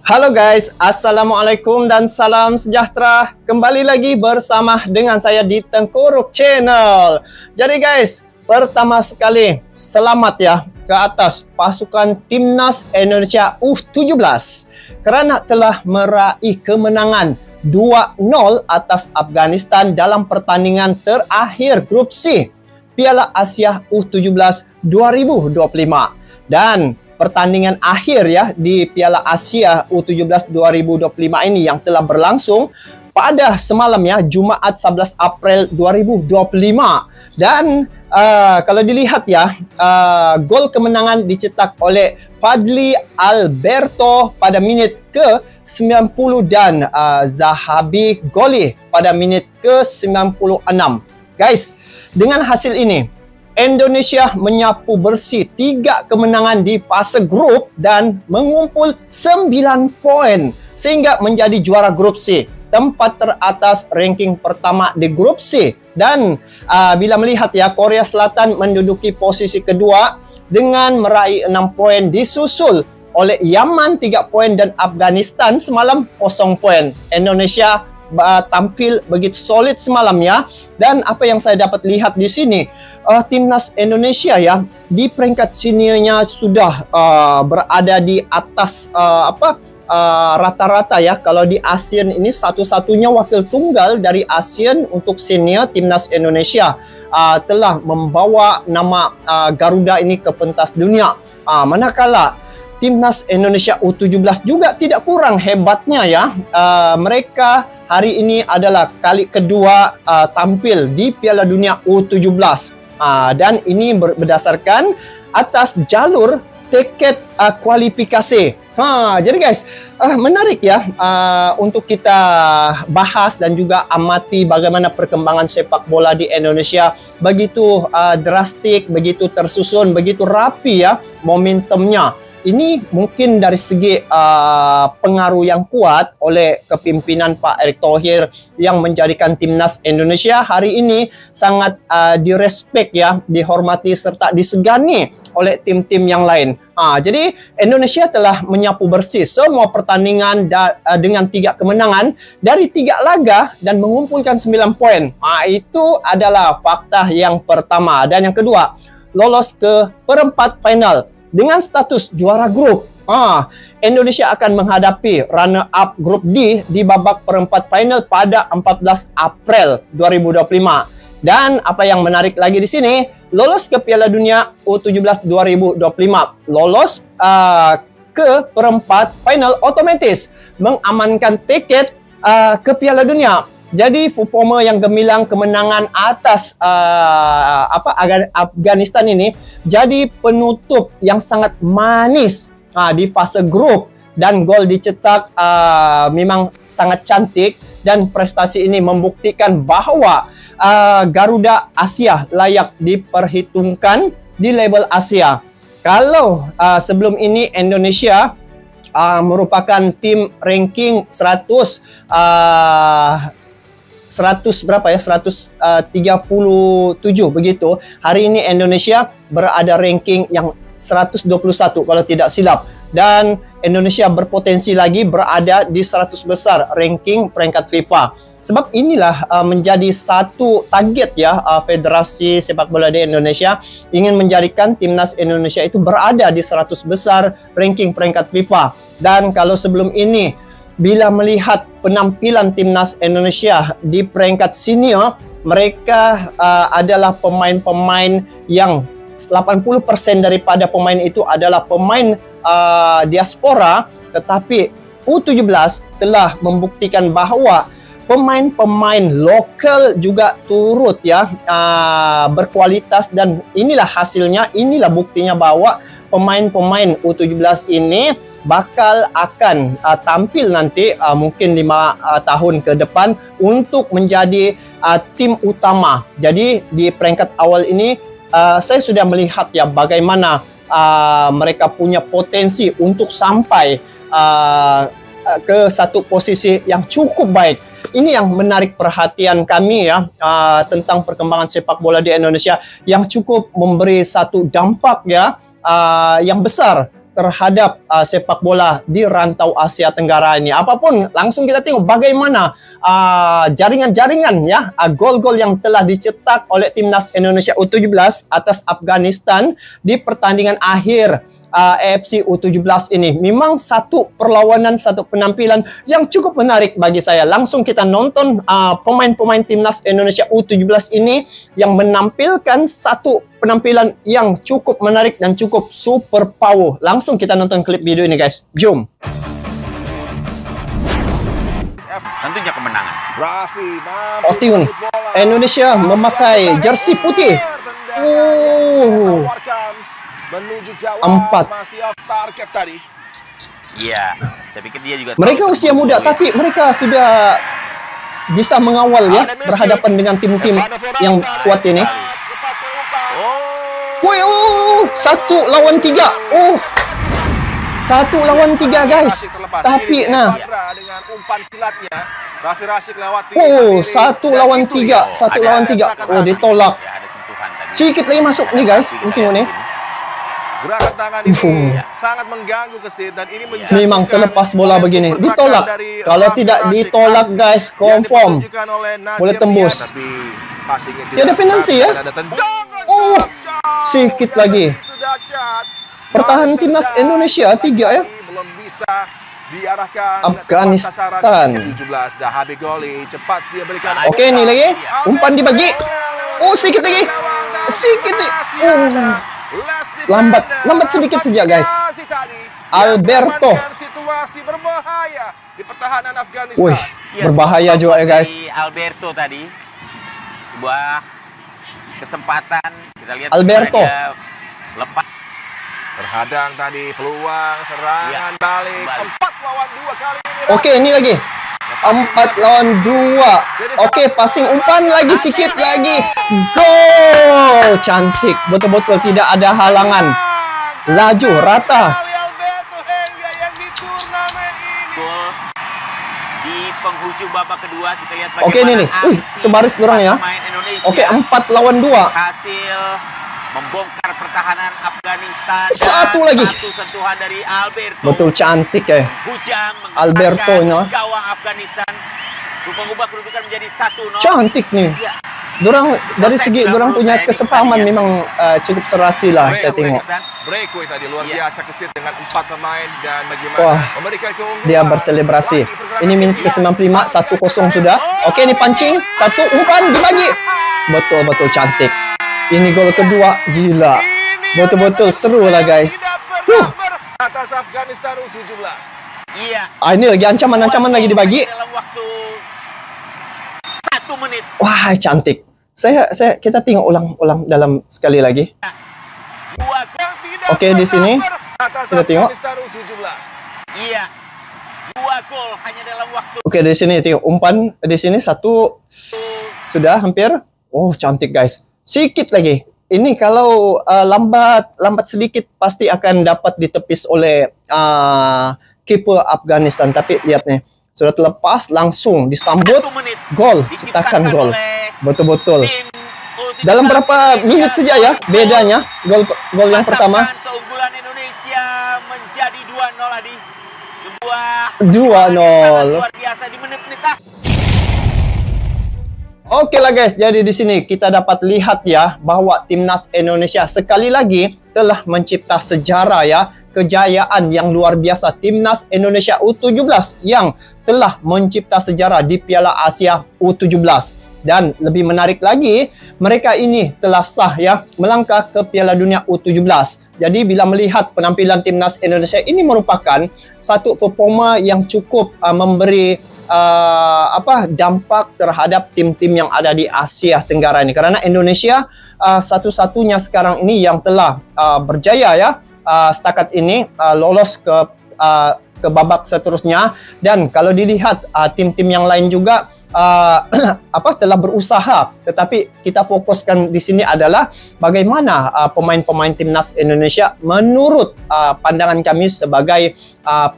Halo guys, Assalamualaikum dan salam sejahtera. Kembali lagi bersama dengan saya di Tengkuruk Channel. Jadi guys, pertama sekali selamat ya ke atas pasukan Timnas Indonesia U17 kerana telah meraih kemenangan 2-0 atas Afghanistan dalam pertandingan terakhir Grup C Piala Asia U17 2025. Dan pertandingan akhir ya di Piala Asia U17 2025 ini yang telah berlangsung pada semalam ya, Jumaat 11 April 2025. Dan kalau dilihat ya, gol kemenangan dicetak oleh Fadli Alberto pada minit ke-90 dan Zahabi Golih pada minit ke-96. Guys, dengan hasil ini Indonesia menyapu bersih 3 kemenangan di fase grup dan mengumpul 9 poin sehingga menjadi juara grup C, tempat teratas ranking pertama di grup C. Dan bila melihat ya, Korea Selatan menduduki posisi kedua dengan meraih 6 poin, disusul oleh Yaman 3 poin dan Afghanistan semalam 0 poin. Indonesia tampil begitu solid semalam ya. Dan apa yang saya dapat lihat di sini, timnas Indonesia ya di peringkat seniornya sudah berada di atas rata-rata ya. Kalau di ASEAN ini satu-satunya wakil tunggal dari ASEAN untuk senior timnas Indonesia telah membawa nama Garuda ini ke pentas dunia. Manakala timnas Indonesia U17 juga tidak kurang hebatnya ya. Mereka hari ini adalah kali kedua tampil di Piala Dunia U17. Dan ini berdasarkan atas jalur tiket kualifikasi. Jadi guys, menarik ya untuk kita bahas dan juga amati bagaimana perkembangan sepak bola di Indonesia. Begitu drastik, begitu tersusun, begitu rapi ya momentumnya. Ini mungkin dari segi pengaruh yang kuat oleh kepimpinan Pak Erick Thohir yang menjadikan timnas Indonesia hari ini sangat direspek ya, dihormati serta disegani oleh tim-tim yang lain. Jadi Indonesia telah menyapu bersih semua pertandingan dengan 3 kemenangan dari 3 laga dan mengumpulkan 9 poin. Itu adalah fakta yang pertama. Dan yang kedua, lolos ke perempat final dengan status juara grup. Indonesia akan menghadapi runner-up grup D di babak perempat final pada 14 April 2025. Dan apa yang menarik lagi di sini, lolos ke Piala Dunia U17 2025. Lolos ke perempat final otomatis mengamankan tiket ke Piala Dunia. Jadi Fupoma yang gemilang kemenangan atas Afghanistan ini jadi penutup yang sangat manis di fase grup, dan gol dicetak memang sangat cantik, dan prestasi ini membuktikan bahwa Garuda Asia layak diperhitungkan di level Asia. Kalau sebelum ini Indonesia merupakan tim ranking 137 begitu. Hari ini Indonesia berada ranking yang 121 kalau tidak silap. Dan Indonesia berpotensi lagi berada di 100 besar ranking peringkat FIFA. Sebab inilah menjadi satu target ya Federasi Sepak Bola di Indonesia, ingin menjadikan timnas Indonesia itu berada di 100 besar ranking peringkat FIFA. Dan kalau sebelum ini, bila melihat penampilan timnas Indonesia di peringkat senior, mereka adalah pemain-pemain yang 80% daripada pemain itu adalah pemain diaspora, tetapi U17 telah membuktikan bahwa pemain-pemain lokal juga turut ya berkualitas, dan inilah hasilnya, inilah buktinya bahwa pemain-pemain U17 ini bakal akan tampil nanti mungkin 5 tahun ke depan untuk menjadi tim utama. Jadi di peringkat awal ini saya sudah melihat ya bagaimana mereka punya potensi untuk sampai ke satu posisi yang cukup baik. Ini yang menarik perhatian kami ya tentang perkembangan sepak bola di Indonesia, yang cukup memberi satu dampak ya yang besar terhadap sepak bola di rantau Asia Tenggara ini. Apapun, langsung kita tengok bagaimana jaringan-jaringan ya, gol-gol yang telah dicetak oleh timnas Indonesia U17 atas Afghanistan di pertandingan akhir AFC U17 ini. Memang satu perlawanan, satu penampilan yang cukup menarik bagi saya. Langsung kita nonton pemain-pemain timnas Indonesia U17 ini yang menampilkan satu penampilan yang cukup menarik dan cukup super power. Langsung kita nonton klip video ini guys. Jom. Tentunya kemenangan. Tengok nih. Indonesia memakai jersey putih. Menuju gawang 4. masih off target tadi. Iya, saya pikir dia juga. Mereka usia muda tapi mereka sudah bisa mengawal ya berhadapan dengan tim-tim yang kuat ini. Woi, 1 lawan 3. 1 lawan 3 guys. Tapi nah. Dengan umpan kilatnya, Raffi Rashid lewati. 1 lawan 3, 1 lawan 3. Ditolak. Sedikit lagi masuk nih guys. Ini tengok nih. Gerakan tangan ini sangat mengganggu kesit dan ini memang terlepas bola begini ditolak. Kalau tidak ditolak guys, confirm boleh tembus. Tiada penalti ya. Sedikit lagi. Pertahanan timnas Indonesia 3 ya. Belum bisa diarahkan Afghanistan. 17 Zahabi Goli cepat dia berikan. Oke, ini lagi umpan dibagi. Sedikit lagi. Sedikit. Lambat sedikit saja guys. Alberto. Situasi berbahaya di pertahanan Afghanistan. Wih, berbahaya juga ya guys. Alberto tadi sebuah kesempatan kita lihat Alberto lepas terhadang tadi peluang serangan balik 4 lawan 2 kali ini. Oke, ini lagi 4 lawan 2. Oke, passing umpan lagi sedikit lagi. Gol! Cantik. Betul-betul tidak ada halangan. Laju, rata. Gol di penghujung babak kedua. Kita lihat oke, ini nih. Sebaris dorang ya. Oke, 4 lawan 2. Hasil membongkar pertahanan Afghanistan. Satu lagi. Satu sentuhan dari Alberto. Betul cantik ya. Hujam Alberto ini. Gawang Afghanistan. Mengubah kedudukan menjadi 1-0. Cantik nih. Ya. Dorang dari segi dorang punya kesepahaman memang cukup serasi lah saya tengok. Breakaway tadi luar biasa kesit dengan 4 pemain dan bagaimana memberikan keunggulan. Dia berselebrasi. Ini menit ke-95, 1-0 sudah. Oke, ini pancing, 1 umpan dibagi. Betul-betul cantik. Ini gol kedua, gila. Betul-betul seru lah guys. Atas Afghanistan U17. Iya. Ini lagi ancaman-ancaman lagi dibagi. Dalam waktu 1 menit. Wah, cantik. Kita tengok ulang dalam sekali lagi. Oke, di sini kita tengok. Iya. 2 gol hanya dalam waktu. Oke, di sini tengok umpan di sini 1 sudah hampir. Cantik guys. Sedikit lagi. Ini kalau lambat sedikit pasti akan dapat ditepis oleh kiper Afghanistan. Tapi lihat nih, sudah terlepas langsung disambut gol, cetakan gol. Betul-betul. Dalam berapa menit saja ya bedanya gol yang pertama. Keunggulan Indonesia menjadi 2-0 tadi. Sebuah 2-0. luar biasa di menit-menit. Oke lah guys, jadi di sini kita dapat lihat ya bahwa timnas Indonesia sekali lagi telah mencipta sejarah ya, kejayaan yang luar biasa. Timnas Indonesia U17 yang telah mencipta sejarah di Piala Asia U17. Dan lebih menarik lagi, mereka ini telah sah ya melangkah ke Piala Dunia U17. Jadi bila melihat penampilan timnas Indonesia ini merupakan satu performa yang cukup memberi dampak terhadap tim-tim yang ada di Asia Tenggara ini, karena Indonesia satu-satunya sekarang ini yang telah berjaya ya setakat ini lolos ke babak seterusnya. Dan kalau dilihat tim-tim yang lain juga telah berusaha, tetapi kita fokuskan di sini adalah bagaimana pemain-pemain timnas Indonesia menurut pandangan kami sebagai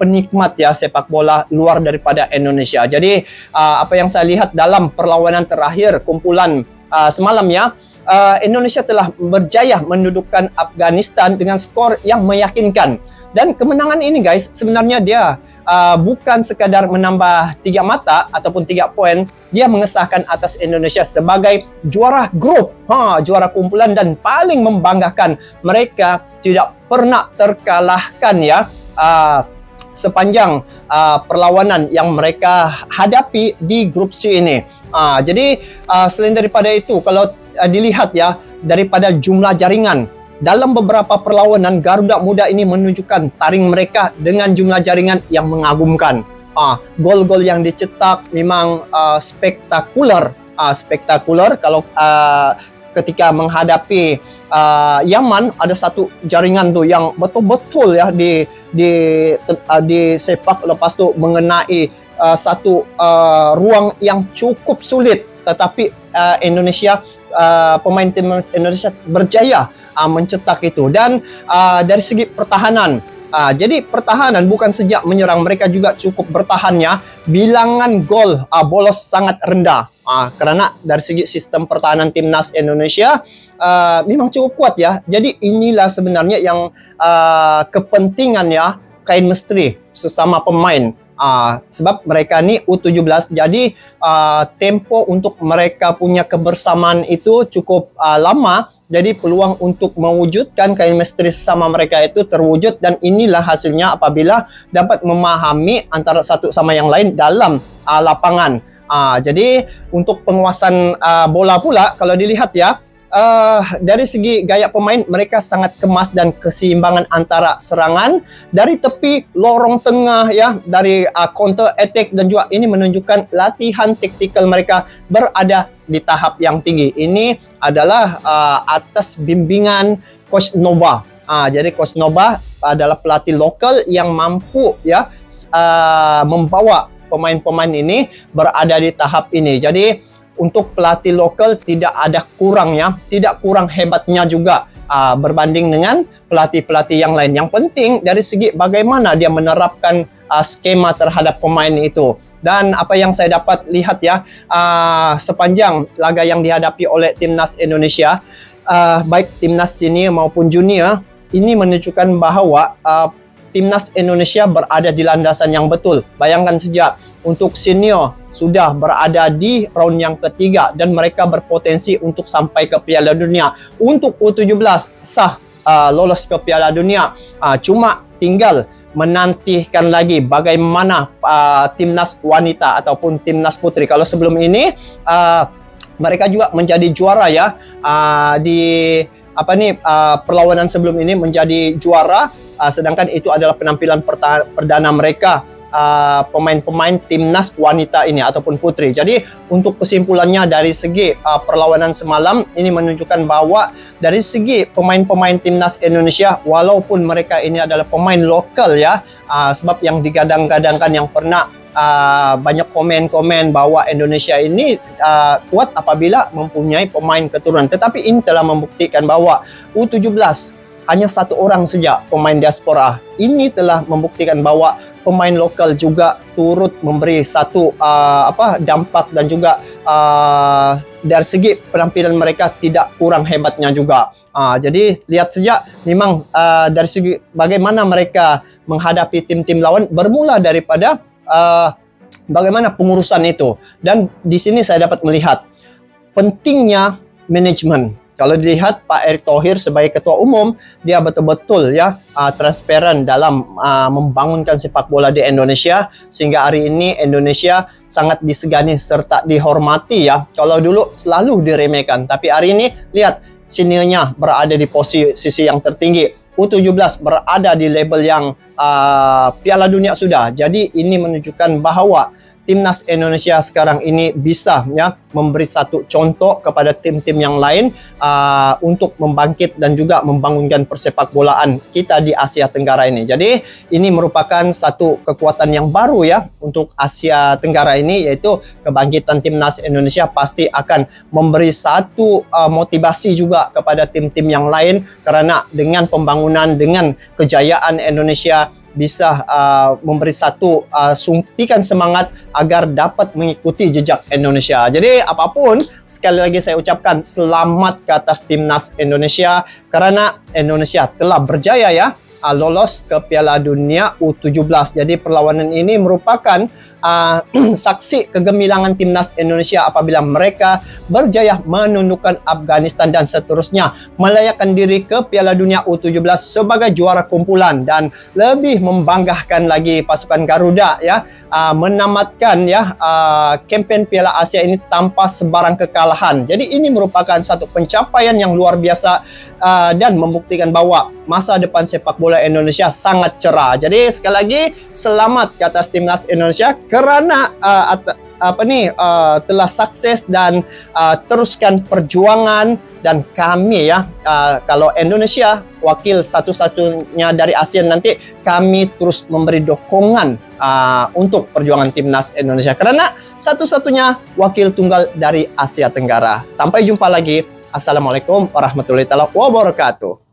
penikmat ya sepak bola luar daripada Indonesia. Jadi apa yang saya lihat dalam perlawanan terakhir kumpulan semalam ya, Indonesia telah berjaya mendudukkan Afghanistan dengan skor yang meyakinkan. Dan kemenangan ini guys, sebenarnya dia bukan sekadar menambah 3 mata ataupun 3 poin, dia mengesahkan atas Indonesia sebagai juara grup, juara kumpulan, dan paling membanggakan, mereka tidak pernah terkalahkan ya sepanjang perlawanan yang mereka hadapi di grup C ini. Jadi selain daripada itu, kalau dilihat ya daripada jumlah jaringan, dalam beberapa perlawanan Garuda Muda ini menunjukkan taring mereka dengan jumlah jaringan yang mengagumkan. Gol-gol yang dicetak memang spektakuler. Kalau ketika menghadapi Yaman, ada satu jaringan tuh yang betul-betul ya di sepak, lepas tu mengenai satu ruang yang cukup sulit, tetapi Indonesia, pemain timnas Indonesia berjaya mencetak itu. Dan dari segi pertahanan, jadi pertahanan bukan sejak menyerang, mereka juga cukup bertahannya. Bilangan gol bolos sangat rendah, karena dari segi sistem pertahanan timnas Indonesia memang cukup kuat ya. Jadi inilah sebenarnya yang kepentingannya chemistry sesama pemain. Sebab mereka ni U17, jadi tempo untuk mereka punya kebersamaan itu cukup lama. Jadi peluang untuk mewujudkan chemistry sama mereka itu terwujud, dan inilah hasilnya apabila dapat memahami antara satu sama yang lain dalam lapangan. Jadi untuk penguasaan bola pula, kalau dilihat ya, dari segi gaya pemain, mereka sangat kemas dan keseimbangan antara serangan dari tepi, lorong tengah ya, dari counter attack, dan juga ini menunjukkan latihan taktikal mereka berada di tahap yang tinggi. Ini adalah atas bimbingan Coach Nova. Jadi Coach Nova adalah pelatih lokal yang mampu ya membawa pemain-pemain ini berada di tahap ini. Jadi untuk pelatih lokal tidak ada kurangnya, tidak kurang hebatnya juga berbanding dengan pelatih-pelatih yang lain. Yang penting dari segi bagaimana dia menerapkan skema terhadap pemain itu. Dan apa yang saya dapat lihat ya, sepanjang laga yang dihadapi oleh timnas Indonesia, baik timnas senior maupun junior, ini menunjukkan bahawa timnas Indonesia berada di landasan yang betul. Bayangkan sejak untuk senior sudah berada di round yang ketiga dan mereka berpotensi untuk sampai ke Piala Dunia. Untuk U17 sah lolos ke Piala Dunia. Cuma tinggal menantikan lagi bagaimana timnas wanita ataupun timnas putri. Kalau sebelum ini mereka juga menjadi juara ya, di perlawanan sebelum ini menjadi juara, sedangkan itu adalah penampilan perdana mereka, pemain-pemain timnas wanita ini ataupun putri. Jadi untuk kesimpulannya dari segi perlawanan semalam ini menunjukkan bahwa dari segi pemain-pemain timnas Indonesia, walaupun mereka ini adalah pemain lokal ya, sebab yang digadang-gadangkan, yang pernah banyak komen-komen bahwa Indonesia ini kuat apabila mempunyai pemain keturunan, tetapi ini telah membuktikan bahwa U17 hanya satu orang saja pemain diaspora. Ini telah membuktikan bahwa pemain lokal juga turut memberi satu dampak, dan juga dari segi penampilan mereka tidak kurang hebatnya juga. Jadi lihat saja memang dari segi bagaimana mereka menghadapi tim-tim lawan, bermula daripada bagaimana pengurusan itu. Dan di sini saya dapat melihat pentingnya manajemen. Kalau dilihat Pak Erick Thohir sebagai ketua umum, dia betul-betul ya transparan dalam membangunkan sepak bola di Indonesia, sehingga hari ini Indonesia sangat disegani serta dihormati ya. Kalau dulu selalu diremehkan, tapi hari ini lihat seniornya berada di posisi yang tertinggi. U17 berada di level yang Piala Dunia sudah. Jadi ini menunjukkan bahwa timnas Indonesia sekarang ini bisa ya memberi satu contoh kepada tim-tim yang lain untuk membangkit dan juga membangunkan persepak bolaan kita di Asia Tenggara ini. Jadi ini merupakan satu kekuatan yang baru ya untuk Asia Tenggara ini, yaitu kebangkitan timnas Indonesia pasti akan memberi satu motivasi juga kepada tim-tim yang lain, karena dengan pembangunan, dengan kejayaan Indonesia bisa memberi satu suntikan semangat agar dapat mengikuti jejak Indonesia. Jadi apapun, sekali lagi saya ucapkan selamat ke atas timnas Indonesia, karena Indonesia telah berjaya ya lolos ke Piala Dunia U17. Jadi perlawanan ini merupakan saksi kegemilangan timnas Indonesia apabila mereka berjaya menundukkan Afghanistan dan seterusnya melayakkan diri ke Piala Dunia U17 sebagai juara kumpulan, dan lebih membanggakan lagi pasukan Garuda ya menamatkan ya kempen Piala Asia ini tanpa sebarang kekalahan. Jadi ini merupakan satu pencapaian yang luar biasa dan membuktikan bahwa masa depan sepak bola Indonesia sangat cerah. Jadi sekali lagi selamat ke atas timnas Indonesia karena telah sukses dan teruskan perjuangan, dan kami ya kalau Indonesia wakil satu-satunya dari ASEAN nanti, kami terus memberi dukungan untuk perjuangan timnas Indonesia karena satu-satunya wakil tunggal dari Asia Tenggara. Sampai jumpa lagi. Assalamualaikum warahmatullahi wabarakatuh.